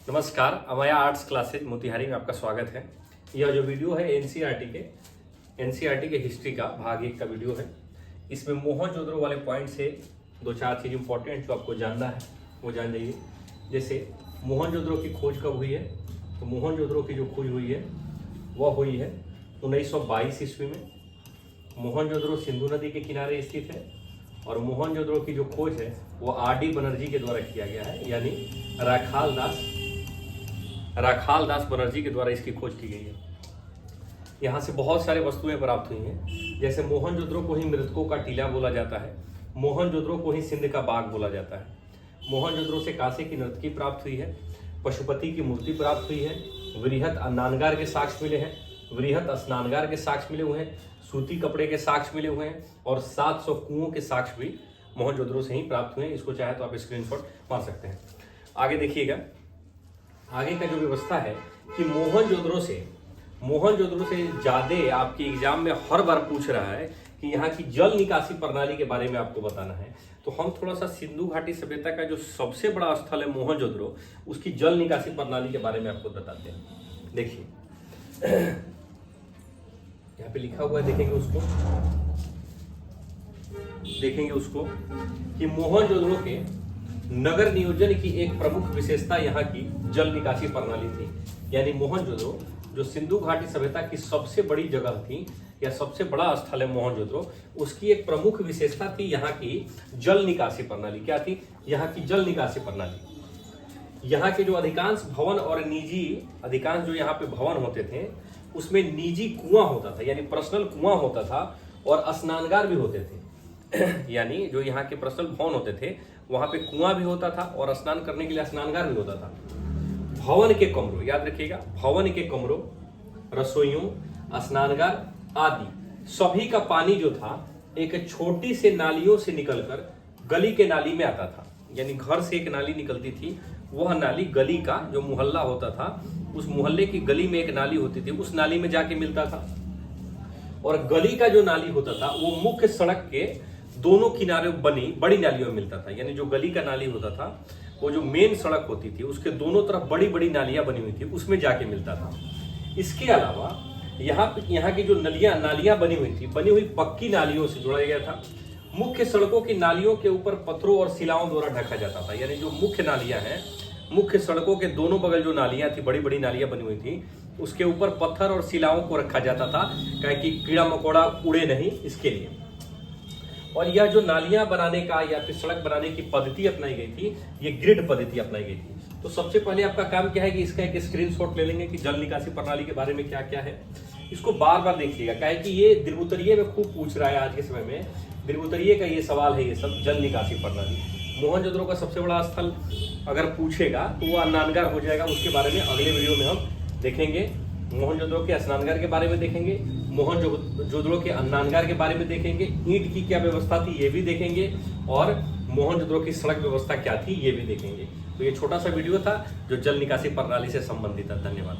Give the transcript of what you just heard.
नमस्कार, अमाया arts classes Motihari में आपका स्वागत है। यह जो वीडियो है एनसीईआरटी के हिस्ट्री का भाग 1 का वीडियो है। इसमें मोहनजोदड़ो वाले पॉइंट से 2-4 चीज़ इंपॉर्टेंट जो आपको जानना है वो जान जाइए। जैसे मोहनजोदड़ो की खोज कब हुई है, तो मोहनजोदड़ो की जो खोज हुई है वह हुई है 1922 ईस्वी में। मोहनजोदड़ो सिंधु नदी के किनारे स्थित है और मोहनजोदड़ो की जो खोज है वो आर.डी. बनर्जी के द्वारा किया गया है, यानी राखाल दास बनर्जी के द्वारा इसकी खोज की गई है। यहाँ से बहुत सारे वस्तुएं प्राप्त हुई हैं, जैसे मोहनजोदड़ो को ही मृतकों का टीला बोला जाता है, मोहनजोदड़ो को ही सिंध का बाग बोला जाता है। मोहनजोदड़ो से कांसे की नर्तकी प्राप्त हुई है, पशुपति की मूर्ति प्राप्त हुई है, वृहत अन्नानगार के साक्ष्य मिले हैं, वृहत स्नानगार के साक्ष्य मिले हुए हैं, सूती कपड़े के साक्ष्य मिले हुए हैं और 700 कुओं के साक्ष्य भी मोहनजोदड़ो से ही प्राप्त हुए हैं। इसको चाहे तो आप स्क्रीनशॉट मार सकते हैं। आगे देखिएगा, आगे का जो व्यवस्था है कि मोहनजोदड़ो से ज्यादा आपके एग्जाम में हर बार पूछ रहा है कि यहाँ की जल निकासी प्रणाली के बारे में आपको बताना है। तो हम थोड़ा सा सिंधु घाटी सभ्यता का जो सबसे बड़ा स्थल है मोहनजोदड़ो, उसकी जल निकासी प्रणाली के बारे में आपको बताते हैं। देखिए यहाँ पे लिखा हुआ है, देखेंगे उसको कि मोहनजोदड़ो के नगर नियोजन की एक प्रमुख विशेषता यहाँ की जल निकासी प्रणाली थी। यानी मोहनजोदड़ो जो सिंधु घाटी सभ्यता की सबसे बड़ी जगह थी या सबसे बड़ा स्थल है मोहनजोदड़ो, उसकी एक प्रमुख विशेषता थी यहाँ की जल निकासी प्रणाली। क्या थी? यहाँ की जल निकासी प्रणाली। यहाँ के जो अधिकांश भवन और अधिकांश जो यहाँ पे भवन होते थे उसमें निजी कुआं होता था, यानी पर्सनल कुआं होता था और स्नानगार भी होते थे। यानी जो यहाँ के पर्सनल भवन होते थे वहां पे कुआं भी होता था और स्नान करने के लिए स्नानगार भी होता था। भवन के कमरों, याद रखिएगा, भवन के कमरों, रसोइयों, स्नानगार आदि सभी का पानी जो था एक छोटी से नालियों से निकलकर गली के नाली में आता था। यानी घर से एक नाली निकलती थी, वह नाली गली का जो मोहल्ला होता था उस मोहल्ले की गली में एक नाली होती थी, उस नाली में जाके मिलता था। और गली का जो नाली होता था वो मुख्य सड़क के दोनों किनारे बनी बड़ी नालियों में मिलता था। यानी जो गली का नाली होता था वो जो मेन सड़क होती थी उसके दोनों तरफ बड़ी बड़ी नालियां बनी हुई थी, उसमें जाके मिलता था। इसके अलावा यहाँ की जो नालियां बनी हुई पक्की नालियों से जोड़ा गया था। मुख्य सड़कों की नालियों के ऊपर पत्थरों और शिलाओं द्वारा ढका जाता था। यानी जो मुख्य नालियां हैं, मुख्य सड़कों के दोनों बगल जो नालियां थी, बड़ी बड़ी नालियां बनी हुई थी, उसके ऊपर पत्थर और शिलाओं को रखा जाता था ताकि कीड़ा मकोड़ा उड़े नहीं, इसके लिए। और यह जो नालियां बनाने का या फिर सड़क बनाने की पद्धति अपनाई गई थी, ये ग्रिड पद्धति अपनाई गई थी। तो सबसे पहले आपका काम क्या है कि इसका एक स्क्रीनशॉट ले लेंगे कि जल निकासी प्रणाली के बारे में क्या क्या है। इसको बार बार देखिएगा, क्या है कि ये द्विबुतरीय में खूब पूछ रहा है आज के समय में, द्विबुतरीय का ये सवाल है, ये सब जल निकासी प्रणाली। मोहनजोदड़ो का सबसे बड़ा स्थल अगर पूछेगा तो वो अन्नानगार हो जाएगा। उसके बारे में अगले वीडियो में हम देखेंगे। मोहनजोदड़ो के स्नानगार के बारे में देखेंगे, मोहनजोदड़ो के अन्नानगार के बारे में देखेंगे, ईंट की क्या व्यवस्था थी ये भी देखेंगे, और मोहनजोदड़ो की सड़क व्यवस्था क्या थी ये भी देखेंगे। तो ये छोटा सा वीडियो था जो जल निकासी प्रणाली से संबंधित था। धन्यवाद।